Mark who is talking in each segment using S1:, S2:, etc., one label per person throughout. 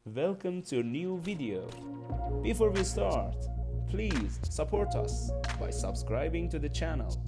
S1: Welcome to a new video. Before we start, please support us by subscribing to the channel.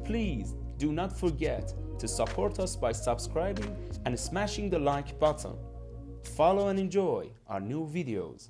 S1: Please do not forget to support us by subscribing and smashing the like button. Follow and enjoy our new videos.